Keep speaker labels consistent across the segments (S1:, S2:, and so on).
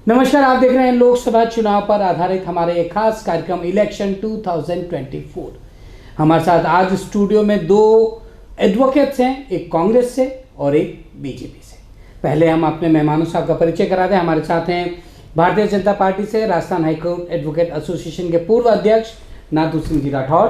S1: नमस्कार, आप देख रहे हैं लोकसभा चुनाव पर आधारित हमारे एक खास कार्यक्रम इलेक्शन 2024। हमारे साथ आज स्टूडियो में दो एडवोकेट्स हैं, एक कांग्रेस से और एक बीजेपी से। पहले हम अपने मेहमानों साहब का परिचय करा दें। हमारे साथ हैं भारतीय जनता पार्टी से राजस्थान हाईकोर्ट एडवोकेट एसोसिएशन के पूर्व अध्यक्ष नाथू सिंह जी राठौड़,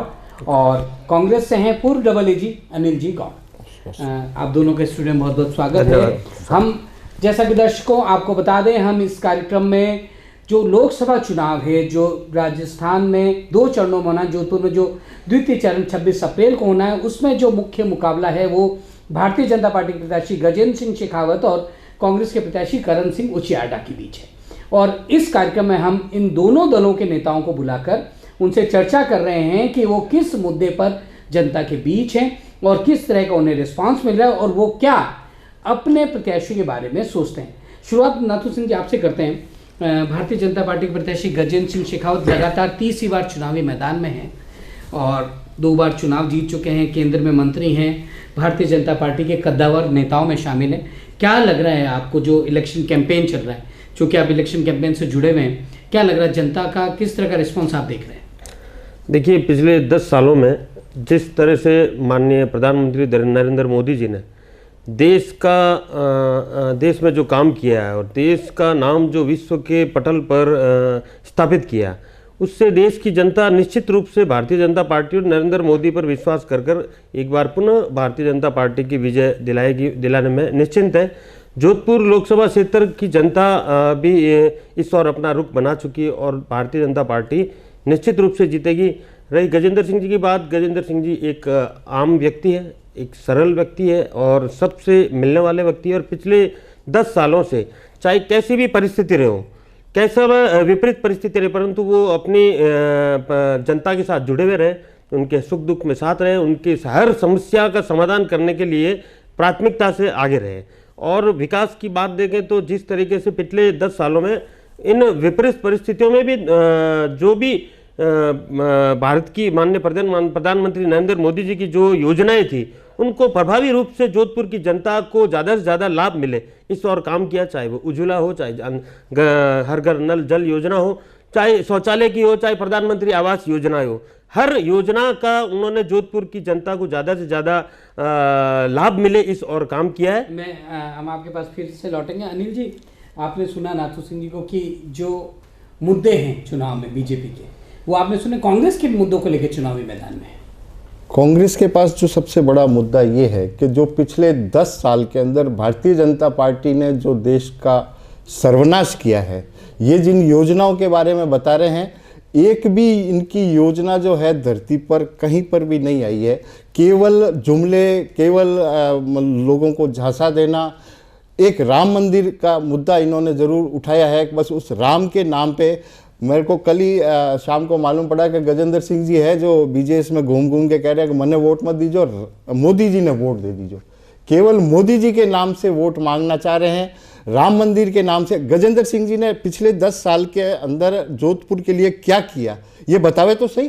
S1: और कांग्रेस से हैं पूर्व डबल एजी अनिल जी गौड़। आप दोनों के स्टूडियो में बहुत बहुत स्वागत है। हम जैसा कि दर्शकों आपको बता दें, हम इस कार्यक्रम में जो लोकसभा चुनाव है जो राजस्थान में 2 चरणों में होना है, जोधपुर में जो द्वितीय चरण 26 अप्रैल को होना है, उसमें जो मुख्य मुकाबला है वो भारतीय जनता पार्टी के प्रत्याशी गजेंद्र सिंह शेखावत और कांग्रेस के प्रत्याशी करण सिंह उचियाडा के बीच है। और इस कार्यक्रम में हम इन दोनों दलों के नेताओं को बुलाकर उनसे चर्चा कर रहे हैं कि वो किस मुद्दे पर जनता के बीच हैं और किस तरह का उन्हें रिस्पॉन्स मिल रहा है और वो क्या अपने प्रत्याशी के बारे में सोचते हैं। शुरुआत नाथू सिंह जी आपसे करते हैं। भारतीय जनता पार्टी के प्रत्याशी गजेंद्र सिंह शेखावत लगातार 30वीं बार चुनावी मैदान में हैं और 2 बार चुनाव जीत चुके हैं, केंद्र में मंत्री हैं, भारतीय जनता पार्टी के कद्दावर नेताओं में शामिल हैं। क्या लग रहा है आपको, जो इलेक्शन कैंपेन चल रहा है, चूँकि आप इलेक्शन कैंपेन से जुड़े हुए हैं, क्या लग रहा है जनता का, किस तरह का रिस्पॉन्स आप देख रहे हैं?
S2: देखिए, पिछले 10 सालों में जिस तरह से माननीय प्रधानमंत्री नरेंद्र मोदी जी ने देश में जो काम किया है और देश का नाम जो विश्व के पटल पर स्थापित किया, उससे देश की जनता निश्चित रूप से भारतीय जनता पार्टी और नरेंद्र मोदी पर विश्वास कर एक बार पुनः भारतीय जनता पार्टी की विजय दिलाने में निश्चिंत है। जोधपुर लोकसभा क्षेत्र की जनता भी इस ओर अपना रुख बना चुकी है और भारतीय जनता पार्टी निश्चित रूप से जीतेगी। रही गजेंद्र सिंह जी की बात, गजेंद्र सिंह जी एक आम व्यक्ति है, एक सरल व्यक्ति है और सबसे मिलने वाले व्यक्ति है। और पिछले 10 सालों से चाहे कैसी भी परिस्थिति रहे हो, कैसा विपरीत परिस्थिति रहे, परंतु वो अपनी जनता के साथ जुड़े हुए रहे, उनके सुख दुख में साथ रहे, उनकी हर समस्या का समाधान करने के लिए प्राथमिकता से आगे रहे। और विकास की बात देखें तो जिस तरीके से पिछले 10 सालों में इन विपरीत परिस्थितियों में भी जो भी भारत की माननीय प्रधानमंत्री नरेंद्र मोदी जी की जो योजनाएं थी, उनको प्रभावी रूप से जोधपुर की जनता को ज़्यादा से ज़्यादा लाभ मिले, इस और काम किया। चाहे वो उज्ज्वला हो, चाहे हर घर नल जल योजना हो, चाहे शौचालय की हो, चाहे प्रधानमंत्री आवास योजना हो, हर योजना का उन्होंने जोधपुर की जनता को ज़्यादा से ज़्यादा लाभ मिले, इस और काम किया है।
S1: हम आपके पास फिर से लौटेंगे। अनिल जी, आपने सुना नाथू सिंह जी को कि जो मुद्दे हैं चुनाव में बीजेपी के, वो आपने सुने कांग्रेस के मुद्दों को लेकर चुनावी मैदान में?
S3: कांग्रेस के पास जो सबसे बड़ा मुद्दा ये है कि जो पिछले 10 साल के अंदर भारतीय जनता पार्टी ने जो देश का सर्वनाश किया है, ये जिन योजनाओं के बारे में बता रहे हैं, एक भी इनकी योजना जो है धरती पर कहीं पर भी नहीं आई है। केवल जुमले, केवल लोगों को झांसा देना। एक राम मंदिर का मुद्दा इन्होंने ज़रूर उठाया है, बस उस राम के नाम पे मेरे को कल ही शाम को मालूम पड़ा कि गजेंद्र सिंह जी है जो बीजेएस में घूम घूम के कह रहे हैं कि मैंने वोट मत दीजिए, मोदी जी ने वोट दे दीजिए। केवल मोदी जी के नाम से वोट मांगना चाह रहे हैं, राम मंदिर के नाम से। गजेंद्र सिंह जी ने पिछले 10 साल के अंदर जोधपुर के लिए क्या किया, ये बतावे तो सही,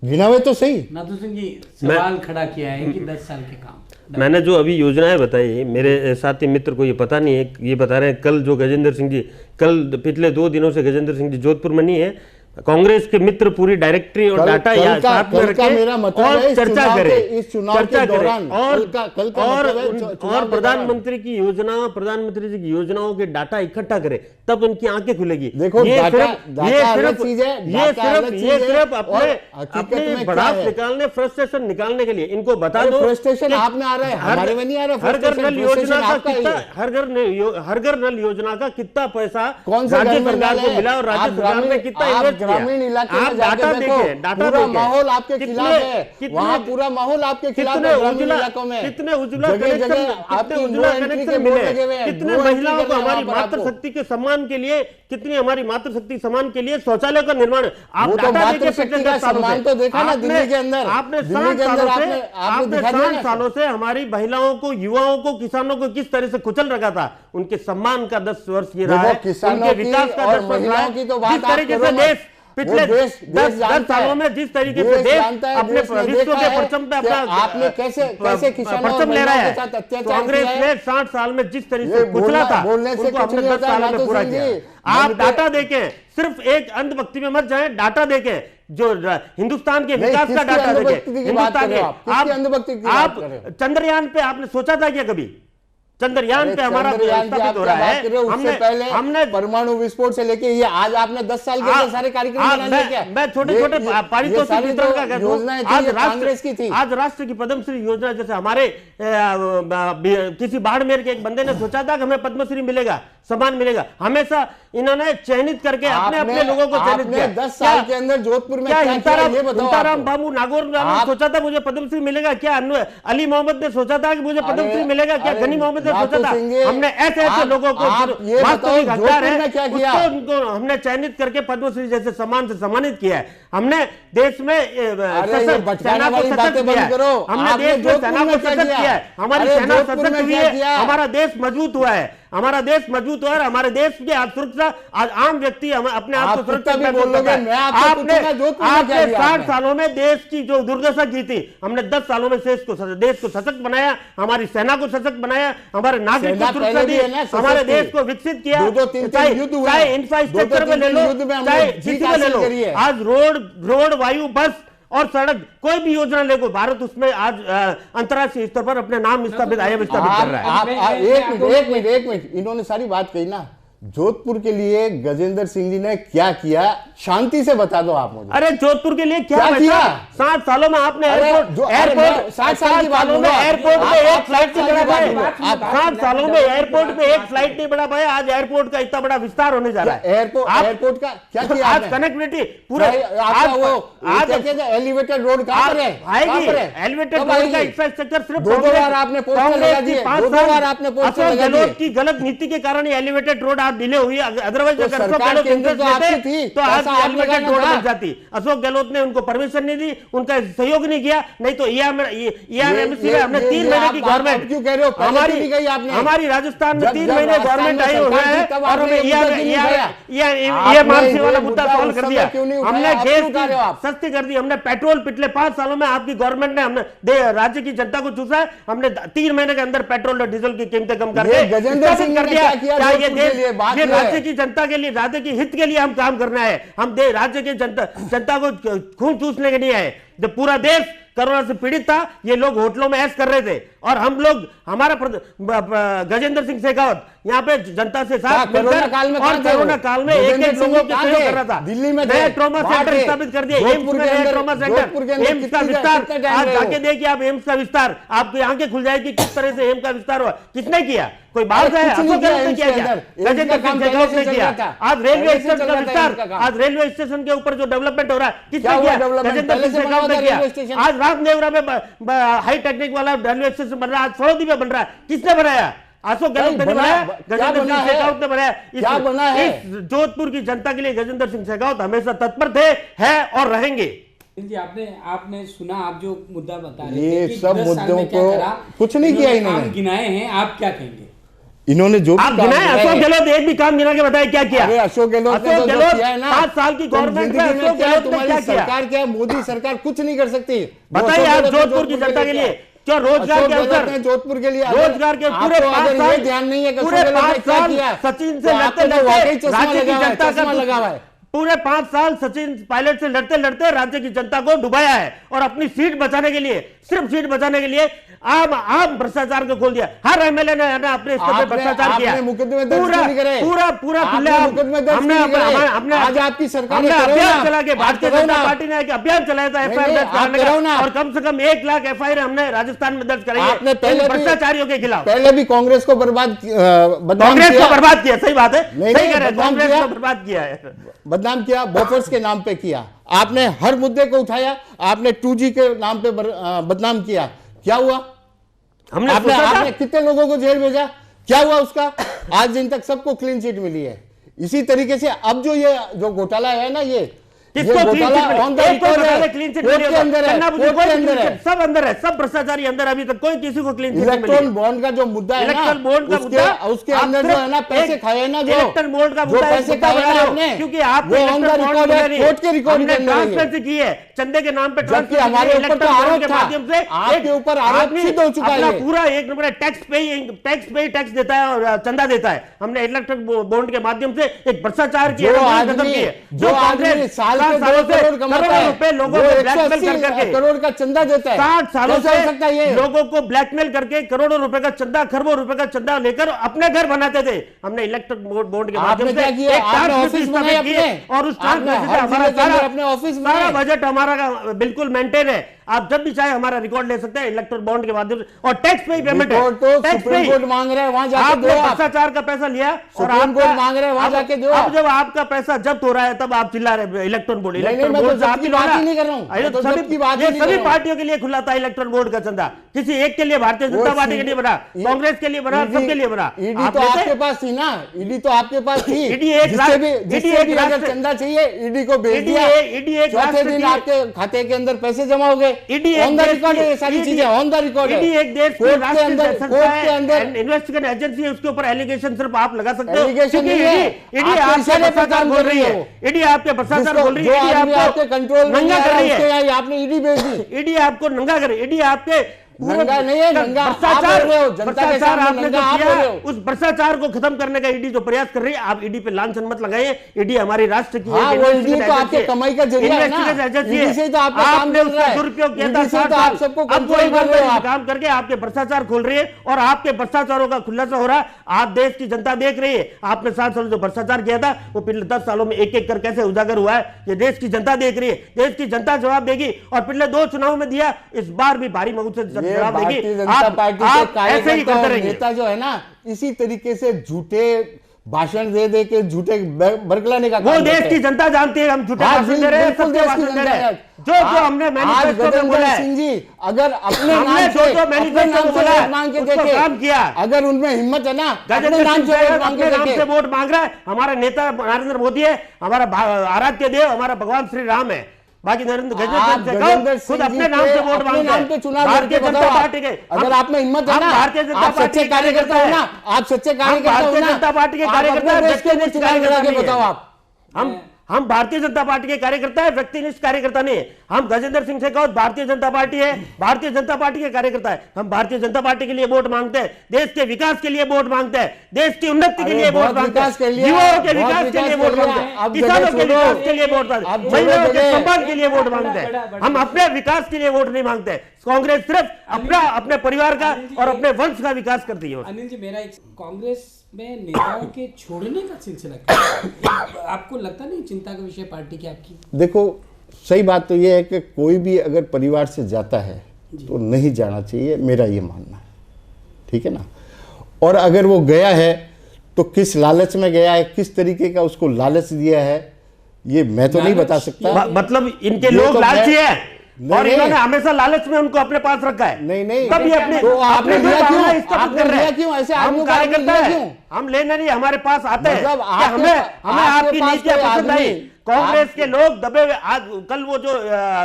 S3: गिनावे तो सही।
S1: नाथू सिंह जी सवाल खड़ा किया है कि 10 साल के काम,
S2: मैंने जो अभी योजनाएं बताई, मेरे साथी मित्र को ये पता नहीं है, ये बता रहे हैं कल जो गजेंद्र सिंह जी, कल पिछले 2 दिनों से गजेंद्र सिंह जी जोधपुर में नहीं है, कांग्रेस के मित्र पूरी डायरेक्टरी और डाटा साथ में रखे और चर्चा करें, और प्रधानमंत्री की योजना, प्रधानमंत्री जी की योजनाओं के डाटा इकट्ठा करें, तब उनकी आंखें खुलेगी।
S3: देखो,
S2: ये सिर्फ अपने भड़ास निकालने, फ्रस्ट्रेशन निकालने के लिए इनको बता दो।
S3: फ्रस्ट्रेशन आप में आ रहा है, हमारे में नहीं आ रहा।
S2: हर घर नल योजना का कितना, हर घर नल योजना का कितना पैसा
S3: कौन सा
S2: राज्य सरकार को मिला और राज्य सरकार ने कितना इन्वेस्ट किया?
S3: ग्रामीण इलाके में जाके देखो, पूरा माहौल आपके खिलाफ है, वहाँ पूरा माहौल आपके खिलाफ है। ग्रामीण इलाकों में
S2: कितने उज्ज्वला कनेक्शन मिले, कितने महिलाओं को हमारी मातृशक्ति के सम्मान के लिए, कितनी हमारी मातृशक्ति सम्मान के लिए शौचालय का निर्माण। आप डाटा देखिए,
S3: सम्मान तो देखा ना दिल्ली के अंदर,
S2: आपने 60 सालों से हमारी महिलाओं को, युवाओं को, किसानों को किस तरह से कुचल रखा था, उनके सम्मान का 10 वर्ष ये रहा है, उनके विकास का 10 वर्ष रहा है। जिस तरीके से देश पिछले
S3: देश
S2: 10 सालों में जिस तरीके से देश अपने विश्व के परचम पे अपना
S3: आपने कैसे किसानों
S2: परचम ले रहा है,
S3: के साथ अत्याचार
S2: कांग्रेस
S3: किया है।
S2: ने 60 साल में जिस तरीके से कुचला था
S3: बोलने से
S2: उनको
S3: कुछ
S2: हमने
S3: नहीं
S2: 10
S3: होता,
S2: सालों में
S3: नातो
S2: पूरा
S3: सिंह
S2: किया।
S3: जी।
S2: आप डाटा देखें, सिर्फ एक अंधभक्ति में मत जाएं, डाटा देखें, जो हिंदुस्तान के विकास का डाटा देखें। हिंदुस्तान के आप चंद्रयान पे आपने सोचा था क्या कभी? चंद्रयान पे हमारा स्थापित हो रहा है। हमने
S3: परमाणु विस्फोट से लेके ये आज आपने 10 साल के सारे कार्यक्रम बना लिए क्या?
S2: मैं छोटे-छोटे पारितोषिक वितरण का कहता हूं,
S3: कांग्रेस की थी।
S2: आज राष्ट्र की पद्मश्री योजना, जैसे हमारे किसी बाड़मेर के एक बंदे ने सोचा था कि हमें पद्मश्री मिलेगा, सम्मान मिलेगा। हमेशा इन्होंने चयनित करके अपने लोगों को चयनित किया।
S3: 10 साल के अंदर जोधपुर में क्या किया ये बताओ।
S2: हिंसाराम बाबू नागौर ने सोचा था मुझे पद्मश्री मिलेगा क्या? अली मोहम्मद ने सोचा था कि मुझे पद्मश्री मिलेगा क्या? गनी मोहम्मद ने सोचा था। हमने ऐसे लोगों को वास्तविक हकदार है उनको हमने चयनित करके पद्मश्री जैसे सम्मान से सम्मानित किया है। हमने देश में सेना को सशक्त किया है, हमने देश में सेना को सशक्त किया है, हमारी सेना सशक्त हुई है, हमारा देश मजबूत हुआ है, हमारा देश मजबूत हुआ है। हमारे देश की आज सुरक्षा, आज आम व्यक्ति अपने आप को सुरक्षित महसूस करता है। आपने 60 सालों में देश की जो दुर्दशा की थी, हमने 10 सालों में देश को सशक्त बनाया, हमारी सेना को सशक्त बनाया, हमारे नागरिक को सुरक्षा दी, हमारे देश को विकसित किया। चाहे इंफ्रास्ट्रक्चर में ले लो, चाहे किसी में ले लो, आज रोड, वायु, बस और सड़क, कोई भी योजना लेको, भारत उसमें आज अंतर्राष्ट्रीय स्तर पर अपने नाम स्थापित कर रहा है।
S3: एक मिनट, इन्होंने सारी बात कही ना। जोधपुर के लिए गजेंद्र सिंह जी ने क्या किया, शांति से बता दो आप मुझे।
S2: अरे जोधपुर के लिए क्या किया? 60 सालों में आपने एयरपोर्ट 60 सालों में एयरपोर्ट में एक फ्लाइट नहीं बढ़ा पाए। 60 सालों में एयरपोर्ट में एक फ्लाइट नहीं बढ़ा पाया। आज एयरपोर्ट का इतना बड़ा विस्तार होने जा रहा है।
S3: एयरपोर्ट का क्या किया?
S2: आज कनेक्टिविटी पूरे
S3: आज एलिवेटेड रोड कहां पर है?
S2: आएगी एलिवेटेड रोड का इंफ्रास्ट्रक्चर सिर्फ
S3: दो बार आपने पोस्टर लगा दिए, 5 बार आपने पोस्टर लगा दिए।
S2: की गलत नीति के कारण ये एलिवेटेड रोड डिले हुई। अदरवाइज अगर
S3: सरकार के अंदर तो आपकी थी,
S2: तो आज एलिवेटेड रोड बन जाती। अशोक गहलोत ने उनको परमिशन नहीं दी, उनका सहयोग नहीं किया, नहीं तो ERMC में हमने 3 महीने की गवर्नमेंट,
S3: क्यों कह रहे हो?
S2: हमारी राजस्थान में 3 महीने गवर्नमेंट आई हुई है और हमें EMRC वाला मुद्दा सॉल्व कर दिया। हमने गैस सस्ती कर दी, हमने पेट्रोल पिछले 5 सालों में आपकी गवर्नमेंट ने हमने राज्य की जनता को चूसा है। हमने 3 महीने के अंदर पेट्रोल और डीजल की कीमतें कम करके
S3: गजेंद्र सिंह ने क्या किया?
S2: ये राज्य की जनता के लिए, राज्य के हित के लिए हम काम करना है। हम राज्य की जनता को खून चूसने के लिए आए। जब पूरा देश कोरोना से पीड़ित था, ये लोग होटलों में ऐश कर रहे थे और हम लोग, हमारा गजेंद्र सिंह शेखावत यहाँ पे जनता से साथ
S3: कोरोना काल में,
S2: और कोरोना काल में एक लोगों को सहयोग कर रहा था।
S3: दिल्ली में
S2: नया ट्रॉमा सेंटर स्थापित कर दिया, एम्स में नया ट्रॉमा सेंटर, एम्स का विस्तार। आज जाके देखिए आप एम्स का विस्तार, आपकी आंखें खुल जाएगी किस तरह से एम्स का विस्तार हुआ। किसने किया? कोई बाहर से अशोक गहलोत ने किया? गजेंद्र सिंह शेखावत ने किया। आज रेलवे स्टेशन का विस्तार, आज रेलवे स्टेशन के ऊपर जो डेवलपमेंट हो रहा है, किसने किया? गजेंद्र सिंह शेखावत ने किया। आज रामदेवरा में हाई टेक्निक वाला रेलवे स्टेशन बन रहा है, आज फरोदी में बन रहा है, किसने बनाया? अशोक गहलोत ने बनाया, गजेंद्र सिंह शेखावत ने बनाया।
S3: क्या बना है?
S2: जोधपुर की जनता के लिए गजेंद्र सिंह शेखावत हमेशा तत्पर थे, है और रहेंगे।
S1: जी, आपने सुना, आप जो मुद्दा बता रहे
S3: ये
S1: थे कि
S3: सब
S1: 10 साल
S3: मुद्दों
S1: में क्या
S3: को
S1: करा,
S3: कुछ नहीं किया इन्होंने,
S1: गिनाए हैं, आप क्या कहेंगे?
S3: इन्होंने जो
S2: आप गिनाए, अशोक गहलोत एक भी काम गिना के बताए क्या किया?
S3: अशोक गहलोत ने तो जो किया है ना,
S2: 5 साल की गवर्नमेंट में अशोक गहलोत ने क्या किया?
S3: सरकार क्या, मोदी सरकार कुछ नहीं कर सकती।
S2: बताइए आप जोधपुर की जनता के लिए क्या रोजगार के अवसर,
S3: जोधपुर के लिए
S2: रोजगार के पूरे 5 साल
S3: ध्यान नहीं है,
S2: पूरे 5 साल सचिन से लड़ते लड़ते राज्य की जनता का
S3: लगा हुआ है।
S2: पूरे 5 साल सचिन पायलट से लड़ते लड़ते राज्य की जनता को डुबाया है और अपनी सीट बचाने के लिए, सिर्फ सीट बचाने के लिए आम भ्रष्टाचार को खोल दिया। हर एमएलए ने अपने स्तर पर भ्रष्टाचार किया। पूरा हमने
S3: आज आपकी सरकार
S2: ने अभियान चला के, भारतीय जनता पार्टी ने एक अभियान चलाया था एफआईआर दर्ज कराने का, और कम से कम 1 लाख एफआईआर हमने राजस्थान में दर्ज कराई है भ्रष्टाचारियों के खिलाफ।
S3: पहले भी कांग्रेस को बर्बाद
S2: किया, सही बात है, सही कह रहे हैं, कांग्रेस को बर्बाद किया है,
S3: बदनाम किया, बोफर्स के नाम पे किया। आपने हर मुद्दे को उठाया, आपने 2G के नाम पे बदनाम किया। क्या हुआ? आपने कितने लोगों को जेल भेजा? क्या हुआ उसका? आज दिन तक सबको क्लीन चिट मिली है। इसी तरीके से अब जो घोटाला है ना,
S2: किसको clean chit
S3: on the record है,
S2: क्लीन चिट
S3: कोर्ट के अंदर है,
S2: चन्ना
S3: कोर्ट के अंदर है।
S2: सब अंदर है, सब भ्रष्टाचारी अंदर, अभी तक कोई किसी को क्लीन चिट नहीं मिली।
S3: इलेक्ट्रॉन बॉन्ड का जो मुद्दा है ना,
S2: इलेक्ट्रल बॉन्ड का मुद्दा,
S3: उसके अंदर जो है ना पैसे खाए ना, जो
S2: इलेक्ट्रल बॉन्ड का
S3: जो
S2: मुद्दा
S3: पैसे खाए ना आपने,
S2: क्योंकि आप
S3: वो ऑन द रिकॉर्ड है, कोर्ट के रिकॉर्ड के अंदर है।
S2: ट्रांसपेरेंसी की है, चंदे के नाम पे
S3: जबकि
S2: ट्रांसपेरेंसी
S3: हमारे ऊपर तो आरोप था,
S2: माध्यम से
S3: आपके ऊपर आरोप सिद्ध हो चुका है।
S2: पूरा एक नंबर टैक्स पे टैक्स देता है और चंदा देता है। हमने इलेक्ट्रल बॉन्ड के माध्यम से एक भ्रष्टाचार की
S3: जो आदमी साल के 2 करोड़ कमाता है,
S2: रुपए लोगों को ब्लैकमेल कर करके
S3: करोड़ का चंदा देता है,
S2: 60 सालों
S3: कैसे हो सकता है
S2: से
S3: ये?
S2: लोगों को ब्लैकमेल करके करोड़ों रुपए का चंदा, खरबों रुपए का चंदा लेकर अपने घर बनाते थे। हमने इलेक्ट्रिक बॉन्ड के माध्यम से एक
S3: ऑफिस बनाए अपने,
S2: और उस अपने ऑफिस सारा बजट हमारा बिल्कुल मेंटेन है। आप जब भी चाहे हमारा रिकॉर्ड ले सकते हैं इलेक्ट्रिक बॉन्ड के माध्यम से। और टैक्स पे ही पेमेंट है,
S3: तो सुप्रीम कोर्ट मांग रहे हैं, वहां जाके
S2: आपने
S3: दो।
S2: भ्रष्टाचार का पैसा लिया और
S3: सुप्रीम कोर्ट मांग रहे हैं, वहां जाके दो।
S2: अब जब आपका पैसा जब्त हो रहा है तब आप चिल्ला रहे इलेक्ट्रॉन बोर्ड।
S3: इलेक्ट्रॉन बोर्ड आपकी बात ही नहीं कर रहा हूं,
S2: सभी पार्टियों के लिए खुला था इलेक्ट्रॉन बोर्ड का चंदा, किसी एक के लिए, भारतीय जनता पार्टी के लिए बना, कांग्रेस के लिए बना, सबके लिए बना।
S3: ईडी तो आपके पास थी ना, ईडी तो आपके पास थी।
S2: ईडी
S3: जिससे भी अगर चंदा चाहिए ईडी को भेज दिया, चौथे दिन आपके खाते के अंदर पैसे जमा हो गए। ऑन द रिकॉर्ड है, सारी चीजें ऑन द रिकॉर्ड है।
S2: ईडी एक देश की
S3: कोर्ट के अंदर
S2: इन्वेस्टिगेशन एजेंसी है, उसके ऊपर एलिगेशन सिर्फ आप लगा सकते हो।
S3: एलिगेशन नहीं है,
S2: ईडी आपके भ्रष्टाचार बोल रही है, ईडी आपके भ्रष्टाचार बोल रही है, ईडी आपको
S3: कंट्रोल
S2: नंगा कर रही है,
S3: आपने ईडी भेज दी।
S2: ईडी आपको नंगा कर, ईडी आपके
S3: नंगा नहीं है, नंगा
S2: भ्रष्टाचार
S3: आपने जो किया,
S2: उस भ्रष्टाचार को खत्म करने का ईडी जो प्रयास कर रही है, आप ईडी पे लांछन मत लगाइए। ईडी हमारी राष्ट्र की
S3: ईडी तो आपके कमाई का जरिया है ना, ईडी से तो आपका काम चल रहा है,
S2: दुरुपयोग किया था,
S3: ईडी से तो आप सबको कंट्रोल कर रहे हो, आप
S2: काम करके आपके भ्रष्टाचार खोल रही है और आपके भ्रष्टाचारों का खुलासा हो रहा है। आप देश की जनता देख रही है, आपने 7 साल जो भ्रष्टाचार किया था वो पिछले 10 सालों में एक एक कर कैसे उजागर हुआ है, ये देश की जनता देख रही है। देश की जनता जवाब देगी और पिछले 2 चुनाव में दिया, इस बार भी भारी मौत से जवाब देगी।
S3: जनता पार्टी के कार्यकर्ता नेता जो है ना, इसी तरीके से झूठे भाषण दे के झूठे बरगलाने का
S2: वो देश की जनता जानती है हम झूठे भाषण दे रहे हैं, सत्य भाषण दे रहे हैं। जो हमने मैनिफेस्टो में बोला है,
S3: सिंह जी अगर अपने नाम
S2: जो मैनिफेस्टो में बोला है
S3: मांग के
S2: उसको
S3: देखे,
S2: काम किया,
S3: अगर उनमें हिम्मत है ना,
S2: अपने नाम से वोट मांग रहा है। हमारा नेता नरेंद्र मोदी है, हमारा आराध्य देव हमारा भगवान श्री राम है। बाकी गजेंद्र खुद अपने नाम से वोट मांगते हैं। भारतीय जनता पार्टी के,
S3: अगर आप में हिम्मत है ना,
S2: भारतीय जनता पार्टी के कार्यकर्ता
S3: हो ना, आप सच्चे कार्यकर्ता हो ना,
S2: भारतीय जनता पार्टी के कार्यकर्ता
S3: बताओ आप।
S2: हम भारतीय जनता पार्टी के कार्यकर्ता है, व्यक्तिनिष्ठ कार्यकर्ता नहीं है। हम गजेंद्र सिंह से कहो भारतीय जनता पार्टी है, भारतीय जनता पार्टी के कार्यकर्ता है। हम भारतीय जनता पार्टी के लिए वोट मांगते हैं, देश के विकास के लिए वोट मांगते हैं, देश की उन्नति के लिए वोट मांगते हैं, युवाओं के विकास के लिए वोट मांगते हैं, किसानों के विकास के लिए वोट मांगते हैं, महिलाओं के सम्मान के लिए वोट मांगते हैं। हम अपने विकास के लिए वोट नहीं मांगते। कांग्रेस सिर्फ अपने परिवार का और अपने वंश का विकास करती है।
S1: अनिल जी, मेरा एक कांग्रेस में नेताओं के छोड़ने का सिलसिला क्या आपको लगता नहीं चिंता का विषय पार्टी की आपकी?
S3: देखो, सही बात तो ये है कि कोई भी अगर परिवार से जाता है तो नहीं जाना चाहिए, मेरा ये मानना है, ठीक है ना। और अगर वो गया है तो किस लालच में गया है, किस तरीके का उसको लालच दिया है, ये मैं तो नहीं बता सकता।
S2: मतलब इनके लोग लालची है और इन्होंने हमेशा लालच में उनको अपने पास रखा है।
S3: नहीं
S2: तभी अपने
S3: तो आपने लिया क्यों?
S2: आपने लिया क्यों?
S3: ऐसे
S2: हम कार्यकर्ता है, हम लेने नहीं, हमारे पास आते हैं। हमें आपकी नीतियां पसंद आई। कांग्रेस के लोग दबे हुए, आज कल वो जो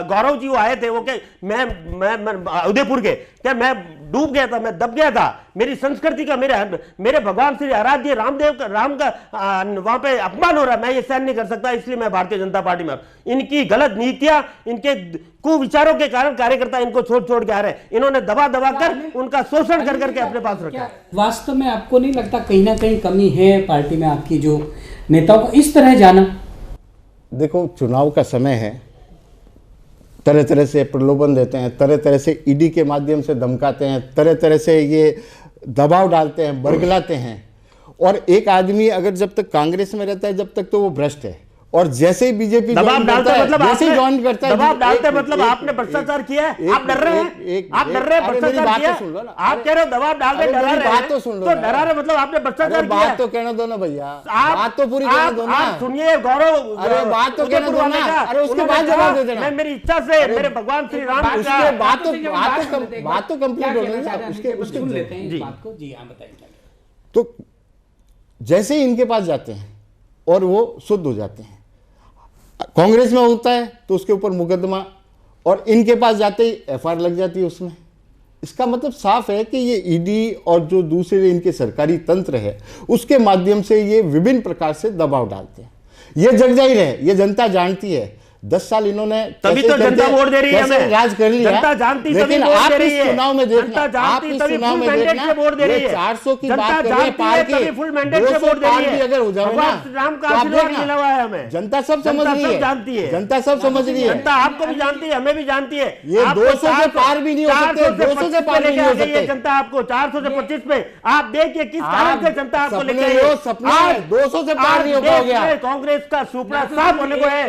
S2: गौरव जी वो आए थे, वो क्या मैं उदयपुर के, क्या मैं डूब गया था, मैं दब गया था। मेरी संस्कृति का, मेरे भगवान श्री आराध्य राम का वहां पे अपमान हो रहा है, मैं ये सहन नहीं कर सकता, इसलिए मैं भारतीय जनता पार्टी में। इनकी गलत नीतियां, इनके कुविचारों के कारण कार्यकर्ता इनको छोड़ के आ रहे हैं। इन्होंने दबा कर उनका शोषण कर करके अपने पास रखा।
S1: वास्तव में आपको नहीं लगता कहीं ना कहीं कमी है पार्टी में आपकी, जो नेताओं को इस तरह जाना?
S3: देखो, चुनाव का समय है, तरह तरह से प्रलोभन देते हैं, तरह तरह से ईडी के माध्यम से धमकाते हैं, तरह तरह से ये दबाव डालते हैं, बरगलाते हैं। और एक आदमी अगर जब तक कांग्रेस में रहता है जब तक तो वो भ्रष्ट है, और जैसे ही बीजेपी
S2: दबाव डालते हैं मतलब
S3: जैसे ही ज्वाइन करता है,
S2: दबाव डालते हैं मतलब आपने भ्रष्टाचार किया है, आप डर रहे हैं, आप डर रहे हैं भ्रष्टाचार किया, आप कह रहे हो दबाव डाल रहे, डरा रहे,
S3: बात तो सुन लो,
S2: तो डरा रहे मतलब आपने भ्रष्टाचार किया।
S3: बात तो कहने दो ना भैया, बात तो पूरी कहने दो ना।
S2: सुनिए गौरव,
S3: अरे बात तो कहने दो ना, अरे उसके बाद जवाब दे देना।
S2: मैं मेरी इच्छा से, मेरे भगवान श्री राम
S3: बात तो कंप्लीट हो गई, उसके
S1: सुन लेते हैं इस बात को। जी आप बताइए।
S3: तो जैसे ही इनके पास जाते हैं और वो शुद्ध हो जाते हैं, कांग्रेस में होता है तो उसके ऊपर मुकदमा, और इनके पास जाते ही एफआईआर लग जाती है उसमें। इसका मतलब साफ है कि ये ईडी और जो दूसरे इनके सरकारी तंत्र है उसके माध्यम से ये विभिन्न प्रकार से दबाव डालते हैं। ये जग जाहिर है, ये जनता जानती है। 10 साल इन्होंने
S4: तभी तो जनता वोट दे रही है हमें,
S3: राज कर लिया,
S4: जनता जानती
S3: लेकिन
S4: तभी वोट
S3: आप
S4: दे रही
S3: इस
S4: है,
S3: चुनाव में देखना,
S4: जनता
S3: आप
S4: जानती
S3: इस
S4: तभी
S3: चुनाव
S4: फुल
S3: में
S4: मैंडेट
S3: देखना,
S4: से वोट दे रही
S3: ये
S4: है,
S3: 400 की
S4: जनता
S3: बात कर रहे हैं,
S4: जानती
S3: पार
S4: है
S3: की
S4: तभी फुल मैंडेट से
S3: 200
S4: वोट दे
S3: पार
S4: रही
S3: भी
S4: है।
S3: अगर हो जाए ना,
S4: भगवान राम का
S3: तो आप
S4: आशीर्वाद
S3: देखना,
S4: मिला हुआ है हमें,
S3: जनता सब समझ रही है,
S4: जानती है,
S3: जनता सब समझ रही है।
S4: जनता आपको भी जानती है, हमें भी जानती है।
S3: ये 200 से पार भी नहीं हो सकते, 200 से पार भी नहीं हो सकते।
S4: जनता आपको 400 से 25 पे, आप देखिए किस कारण से जनता आपको लेके आई है।
S3: सपने 200 से पार नहीं हो पाओगे आप।
S4: कांग्रेस का सुपड़ा साफ होने को है,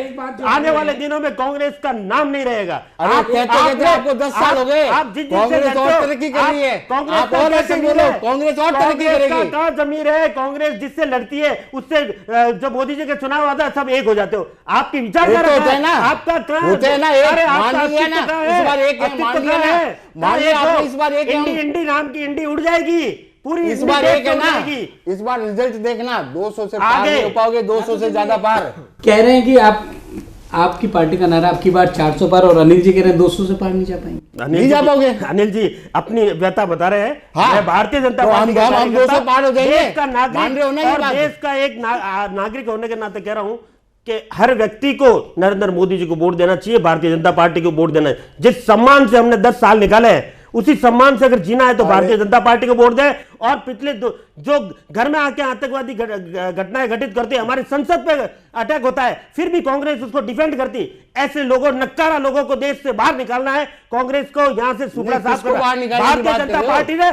S4: आने वाले दिनों में कांग्रेस का नाम नहीं रहेगा।
S3: अरे कहते आपको 10 साल हो गए, कांग्रेस और तरक्की कर रही है, आप और ऐसे बोलो, कांग्रेस और तरक्की करेगी।
S4: कहां जमीर है? कांग्रेस जिससे लड़ती है उससे जब मोदी जी के चुनाव आता है सब एक हो जाते हो। आपकी विचारधारा
S3: होता है ना,
S4: आपका कहां
S3: होते हैं ना, एक मान लिया ना,
S4: इस
S3: बार एक मान लिया ना, मान लिया आपने इस बार एक,
S4: इंडी नाम की इंडी उड़ जाएगी पूरी,
S3: इस बार एक है ना, इस बार रिजल्ट देखना, 200 से पार नहीं हो पाओगे, 200 से ज्यादा पार।
S1: कह रहे हैं कि आपकी पार्टी का नारा आपकी बार 400 पार, और अनिल जी कह रहे हैं 200 से पार नहीं जा पाएंगे।
S3: नहीं जा पाओगे।
S4: अनिल जी अपनी व्यथा बता रहे हैं।
S3: हाँ,
S4: मैं भारतीय जनता
S3: तो
S4: पार्टी का
S3: हम 200 पार हो जाएंगे,
S4: देश का नागरिक और
S3: बात।
S4: देश का एक नागरिक होने के नाते कह रहा हूं कि हर व्यक्ति को नरेंद्र मोदी जी को वोट देना चाहिए, भारतीय जनता पार्टी को वोट देना है। जिस सम्मान से हमने 10 साल निकाले हैं उसी सम्मान से अगर जीना है तो भारतीय जनता पार्टी को वोट दें। और पिछले जो घर में आके आतंकवादी घटनाएं घटित करती है, हमारी संसद पे अटैक होता है, फिर भी कांग्रेस उसको डिफेंड करती। ऐसे लोगों, नक्कारा लोगों को देश से बाहर निकालना है, कांग्रेस को यहां से सुपड़ा साफ करना। भारतीय जनता पार्टी ने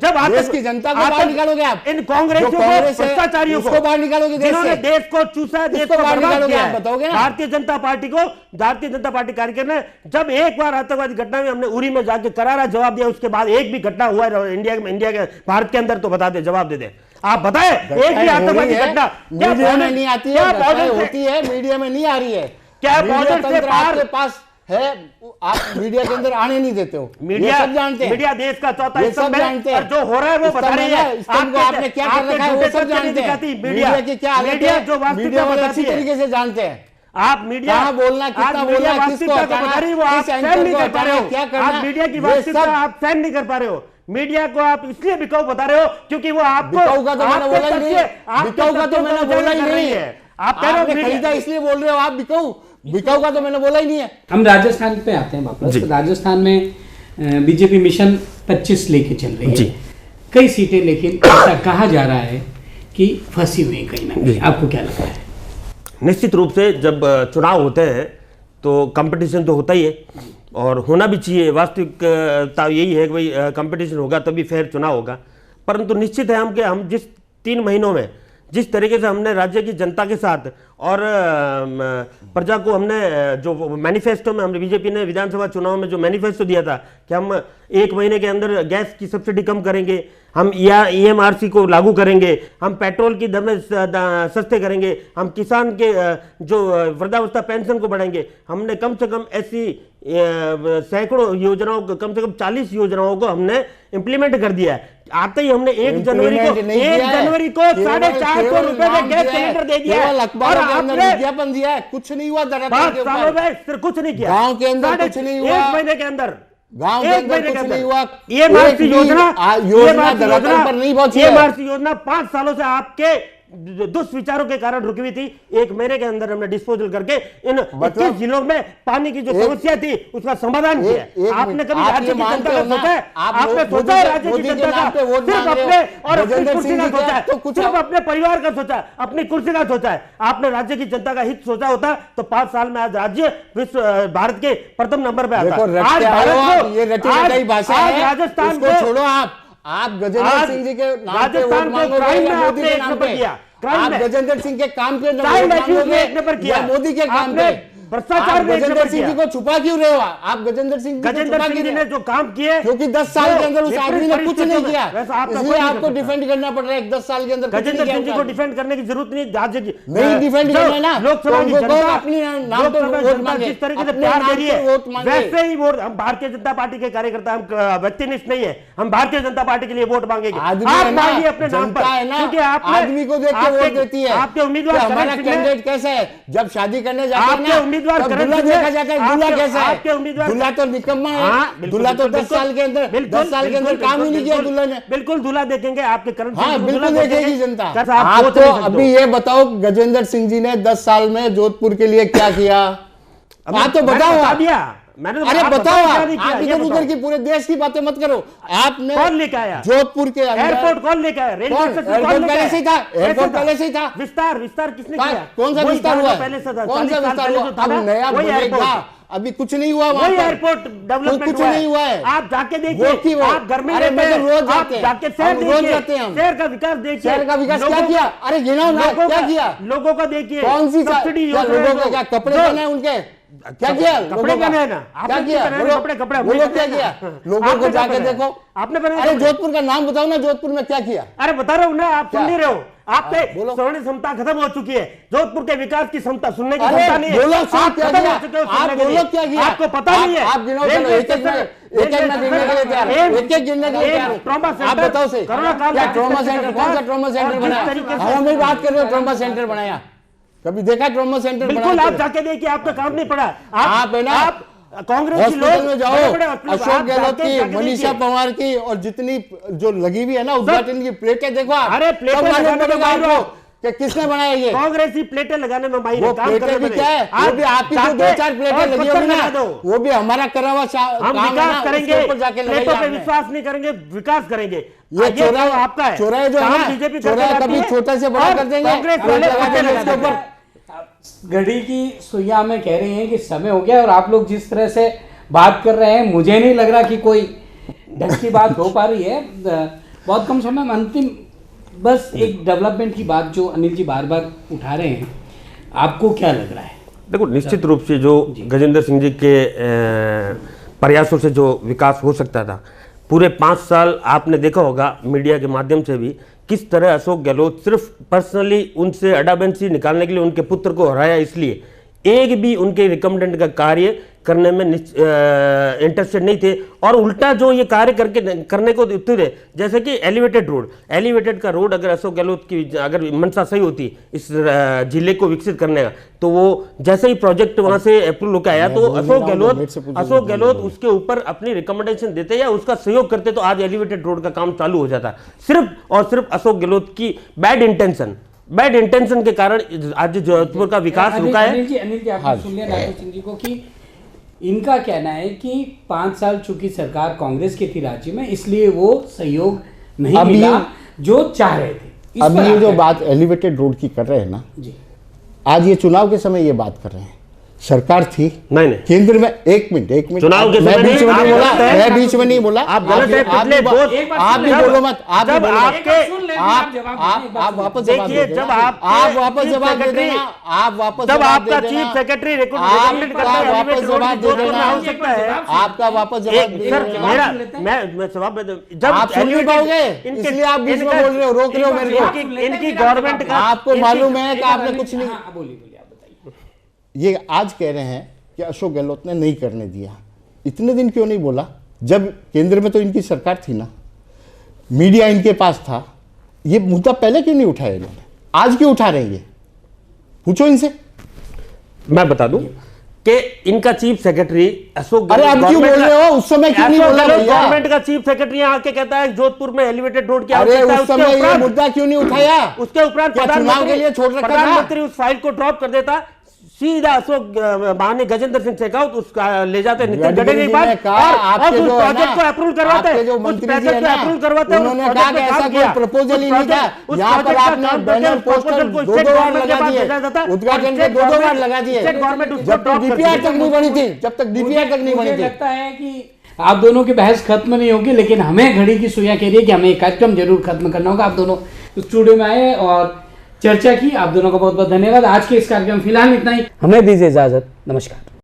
S4: जब
S3: देश की जनता को बाहर निकालोगे आप,
S4: इन कांग्रेसियों को, भ्रष्टाचारियों को
S3: बाहर निकालोगे,
S4: जिन्होंने देश को चूसा है, देश को बर्बाद किया है,
S3: बताओगे ना?
S4: भारतीय जनता पार्टी को, भारतीय जनता पार्टी कार्यकर्ता ने जब एक बार आतंकवादी घटना में हमने उरी में जाके करारा जवाब दिया, उसके बाद एक भी घटना हुआ है इंडिया के भारत के अंदर तो बता दे, जवाब दे दे। आप बताएं एक भी आतंकवादी घटना
S3: मीडिया में नहीं आती है, होती है मीडिया में नहीं आ रही है,
S4: क्या बॉर्डर से
S3: आपके पास है, आप मीडिया के अंदर आने नहीं देते हो।
S4: मीडिया
S3: सब जानते हैं,
S4: मीडिया देश का चौथा
S3: सब जानते हैं,
S4: और जो हो रहा है वो बता रही है।
S3: आपने क्या कर रखा है वो सब जानते हैं। मीडिया की क्या हालत है,
S4: जो
S3: मीडिया वाले अच्छी तरीके से जानते हैं।
S4: आप मीडिया
S3: कहाँ बोलना, कितना बोलना, किसको हटाना, किस एंकर को हटाना, क्या करना,
S4: मीडिया की वास्तविकता आप सहन नहीं कर पा रहे हो। मीडिया को आप इसलिए बिकाऊ बता रहे हो क्योंकि वो आपको,
S3: बिकाऊ का तो मैंने बोला ही नहीं, बिकाऊ का तो मैंने बोला ही नहीं है। आप कह रहे हो खरीदा इसलिए बोल रहे हो आप बिकाऊ, बिकाऊ का तो मैंने बोला ही नहीं है।
S1: हम राजस्थान पे आते हैं वापस। राजस्थान में बीजेपी मिशन 25 लेके चल रही है, कई सीटें, लेकिन ऐसा कहा जा रहा है कि फंसी हुई कहीं ना कहीं। आपको क्या लगता है?
S4: निश्चित रूप से जब चुनाव होते हैं तो कंपटीशन तो होता ही है और होना भी चाहिए। वास्तविकता यही है कि भाई कंपटीशन होगा तभी फेयर चुनाव होगा। परंतु निश्चित है हम जिस 3 महीनों में जिस तरीके से हमने राज्य की जनता के साथ और प्रजा को हमने जो मैनिफेस्टो में हमने बीजेपी ने विधानसभा चुनाव में जो मैनिफेस्टो दिया था कि हम 1 महीने के अंदर गैस की सब्सिडी कम करेंगे, हम EMRC को लागू करेंगे, हम पेट्रोल की दरें सस्ते करेंगे, हम किसान के जो वृद्धावस्था पेंशन को बढ़ाएंगे, हमने कम से कम ऐसी सैकड़ों योजनाओं को, कम से कम 40 योजनाओं को हमने इंप्लीमेंट कर दिया है। आते ही हमने 1 जनवरी को 450 रुपए में गैस सिलेंडर दे दिया है और आपने
S3: विज्ञापन दिया है, कुछ नहीं हुआ।
S4: 5 सालों में सिर्फ कुछ नहीं किया,
S3: गांव के अंदर कुछ नहीं हुआ,
S4: 1 महीने के अंदर,
S3: गांव के अंदर कुछ नहीं हुआ।
S4: EMRC योजना
S3: पर नहीं पहुंची है।
S4: EMRC योजना 5 सालों से आपके दुष्विचारों के कारण रुकी हुई थी। 1 महीने के अंदर हमने डिस्पोजल करके इन 21 जिलों में पानी की जो समस्या थी उसका समाधान किया। आपने कभी राज्य की जनता का सोचा है? आपने सोचा है राज्य की जनता का? सिर्फ अपने और अपनी कुर्सी का सोचा है, सिर्फ अपने परिवार का सोचा है, अपनी कुर्सी का सोचा है। आपने राज्य की जनता का हित सोचा होता तो 5 साल में आज राज्य विश्व भारत के प्रथम नंबर पे आता। आज राजस्थान को छोड़ो,
S3: आप गजेंद्र सिंह जी के नाम पे वोट मांगोगे या मोदी के नाम पे? आप गजेंद्र सिंह के काम पे वोट मांगोगे या मोदी के काम पे?
S4: भ्रष्टाचार में
S3: गजेंद्र सिंह जी को छुपा क्यों रहे हो? आप गजेंद्र सिंह
S4: जी ने जो काम किए,
S3: क्योंकि 10 साल के अंदर उस आदमी ने कुछ नहीं किया, इसलिए आपको डिफेंड करना पड़ रहा है। 10 साल के अंदर
S4: गजेंद्र सिंह जी को डिफेंड करने की जरूरत नहीं,
S3: नहीं डिफेंड करना ना।
S4: लोकसभा की जनता
S3: अपनी नाम पे वोट मांगे,
S4: जिस तरीके से प्यार दे रही है वैसे ही वोट। हम भारतीय जनता पार्टी के कार्यकर्ता, हम व्यक्तिनिष्ठ नहीं है, हम भारतीय जनता पार्टी के लिए वोट मांगेंगे। आप मांगिए अपने नाम पर, क्योंकि
S3: आदमी को देख के वोट देती है।
S4: आपके उम्मीदवार
S3: हमारा कैंडिडेट कैसा है, जब शादी करने जाते हैं
S4: आपके उम्मीदवार
S3: दूल्हा देखा जाता है, दूल्हा कैसा है?
S4: आपके उम्मीदवार
S3: दूल्हा तो निकम्मा है, दूल्हा तो 10 साल के अंदर काम ही नहीं किया दूल्हा ने।
S4: बिल्कुल दूल्हा देखेंगे आपके कर्म।
S3: हाँ बिल्कुल देखेगी जनता। आप तो अभी ये बताओ गजेंद्र सिंह जी ने 10 साल में जोधपुर के लिए क्या किया? आप तो बताओ।
S4: मैंने
S3: अरे बताओ, आप इधर उधर की पूरे देश की बातें मत करो। आपने
S4: कौन लेके आया
S3: जोधपुर के
S4: एयरपोर्ट? कौन लेके आया?
S3: एयरपोर्ट पहले से ही था, एयरपोर्ट पहले से ही था।
S4: विस्तार किसने किया?
S3: कौन सा विस्तार हुआ?
S4: पहले से था,
S3: कौन सा विस्तार हुआ? अब नया बनेगा, अभी कुछ नहीं हुआ वहाँ पर।
S4: एयरपोर्ट डेवलपमेंट
S3: कुछ नहीं हुआ है।
S4: आप जाके देखिए, आप घर में
S3: रोज जाते हैं,
S4: जाके शहर का विकास देखिए।
S3: शहर का विकास क्या किया? अरे गिनाओ ना, क्या किया?
S4: लोगों का देखिए,
S3: कौन सी
S4: सब्सिडी,
S3: लोगों को क्या कपड़े बने उनके? क्या किया?
S4: कपड़े बने हैं ना,
S3: क्या किया? कपड़े बोलो क्या किया? लोगों को जाके देखो,
S4: आपने बनाया।
S3: अरे जोधपुर का नाम बताओ ना, जोधपुर में क्या किया?
S4: अरे बता रहा हूँ ना, आप सुन नहीं रहे हो। आपके श्रवण क्षमता खत्म हो चुकी है। जोधपुर के विकास की क्षमता सुनने की क्षमता नहीं है।
S3: बोलो
S4: आप
S3: खत्म हो
S4: चुके हो,
S3: आप बोलो क्या किया?
S4: आपको पता नहीं है।
S3: आप गिनो, चलो एक एक गिनने के लिए तैयार, एक एक गिनने के लिए तैयार। आप बताओ से क्या ट्रॉमा सेंटर, कौन सा ट्रॉमा सेंटर बनाया? हम भी बात कर रहे हो, ट्रॉमा सेंटर बनाया, कभी देखा ट्रॉमा सेंटर?
S4: बिल्कुल, आप जाके देखिए, आपका काम नहीं पड़ा। आप है ना, कांग्रेस की
S3: हॉस्पिटल में जाओ,
S4: लोग
S3: अशोक गहलोत की, मनीषा पंवार की और जितनी जो लगी हुई है ना उद्घाटन की प्लेटें देखो आप।
S4: अरे प्लेटें
S3: कि किसने बनाया ये?
S4: कांग्रेस ही प्लेटें लगाने में माहिर है।
S3: वो प्लेटें भी क्या है? वो भी आपकी जो 2-4 प्लेटें लगी होगी ना, वो भी हमारा करा हुआ
S4: हम विकास करेंगे, प्लेटों पे विश्वास नहीं करेंगे, विकास करेंगे।
S3: ये चौराहे
S4: आपका है,
S3: चौराहे जो है
S4: बीजेपी
S3: चौराहे कभी छोटे से बड़ा कर देंगे,
S4: कांग्रेस वाले
S3: उसके ऊपर।
S1: घड़ी की सुइयां में कह रही हैं कि समय हो गया, और आप लोग जिस तरह से बात कर रहे हैं, मुझे नहीं लग रहा कि कोई ढंग की बात हो पा रही है। बहुत कम समय में अंतिम बस एक डेवलपमेंट की बात जो अनिल जी बार बार उठा रहे हैं, आपको क्या लग रहा है?
S2: देखो, निश्चित रूप से जो गजेंद्र सिंह जी के प्रयासों से जो विकास हो सकता था, पूरे 5 साल आपने देखा होगा मीडिया के माध्यम से भी किस तरह अशोक गहलोत सिर्फ पर्सनली उनसे अडाबेंसी निकालने के लिए उनके पुत्र को हराया, इसलिए एक भी उनके रिकमेंडेंट का कार्य करने में इंटरेस्टेड नहीं थे, और उल्टा जो ये कार्य करने को उतरे, जैसे कि एलिवेटेड का रोड, अगर अशोक गहलोत की अगर मंशा सही होती इस जिले को विकसित करने का, तो वो जैसे ही प्रोजेक्ट वहां से अप्रूवल होकर आया, तो अशोक गहलोत उसके ऊपर अपनी रिकमेंडेशन देते या उसका सहयोग करते, तो आज एलिवेटेड रोड का काम चालू हो जाता। सिर्फ और सिर्फ अशोक गहलोत की बैड इंटेंशन के कारण आज जोधपुर का विकास रुका है।
S1: अनिल जी आपने सुन लिया नागेश सिंह जी को कि इनका कहना है कि 5 साल चूंकि सरकार कांग्रेस की थी राज्य में, इसलिए वो सहयोग नहीं मिला जो चाह रहे थे।
S3: अब ये जो बात एलिवेटेड रोड की कर रहे हैं ना जी, आज ये चुनाव के समय ये बात कर रहे हैं, सरकार थी
S2: नहीं
S3: केंद्र में। एक मिनट
S2: चुनाव के
S3: मैं बीच में नहीं बोला, मैं बीच में नहीं बोला।
S2: आप गलत है,
S3: आप भी बोलो मत, आप भी बोलो, आप वापस
S4: देखिए, जब आप
S3: वापस जवाब दे देना, आप वापस
S4: जब आपका चीफ सेक्रेटरी रिकमेंड करता है,
S3: वापस जवाब दे देना,
S4: हो सकता है
S3: आपका वापस जवाब दे
S4: सर, मैं जवाब जब
S3: आप सुन नहीं पाओगे, इसलिए आप बीच में बोल रहे हो, रोक रहे हो मेरे को।
S4: इनकी गवर्नमेंट का
S3: आपको मालूम है कि आपने कुछ नहीं,
S1: बोलिए
S3: ये आज कह रहे हैं कि अशोक गहलोत ने नहीं करने दिया। इतने दिन क्यों नहीं बोला? जब केंद्र में तो इनकी सरकार थी ना, मीडिया इनके पास था, ये मुद्दा पहले क्यों नहीं उठाया इन्होंने? आज क्यों उठा रहे हैं ये? पूछो इनसे।
S2: मैं बता दूं कि इनका चीफ सेक्रेटरी अशोक,
S3: अरे आप क्यों बोल रहे हो? उस समय क्यों नहीं बोला?
S4: गवर्नमेंट का चीफ सेक्रेटरी आके कहता है जोधपुर में एलिवेटेड रोड की
S3: आवश्यकता है, उस समय ये मुद्दा क्यों नहीं उठाया?
S4: उसके उपरांत
S3: चुनाव के लिए छोड़ रखा था?
S4: प्रधानमंत्री उस फाइल को ड्रॉप कर देता, सीधा अशोक माननीय गजेंद्र सिंह शेखावत उसका ले जाते, नितिन गडकरी के पास, और उस प्रोजेक्ट को अप्रूव करवाते हैं, उस प्रोजेक्ट को अप्रूव करवाते हैं।
S3: उन्होंने कहा कि ऐसा कोई प्रपोजल ही नहीं था। यहाँ पर आपने बैनर पोस्टर 2-2 बार लगा दिए, उद्घाटन के 2-2 बार लगा दिए, जब तक डीपीआर तक नहीं बनी थी,
S1: लगता है कि आप दोनों की बहस खत्म नहीं होगी, लेकिन हमें घड़ी की सुइयां कह रही है कि हमें कार्यक्रम जरूर खत्म करना होगा। आप दोनों स्टूडियो में आए और चर्चा की। आप दोनों का बहुत बहुत धन्यवाद। आज के इस कार्यक्रम फिलहाल इतना ही, हमें दीजिए इजाजत। नमस्कार।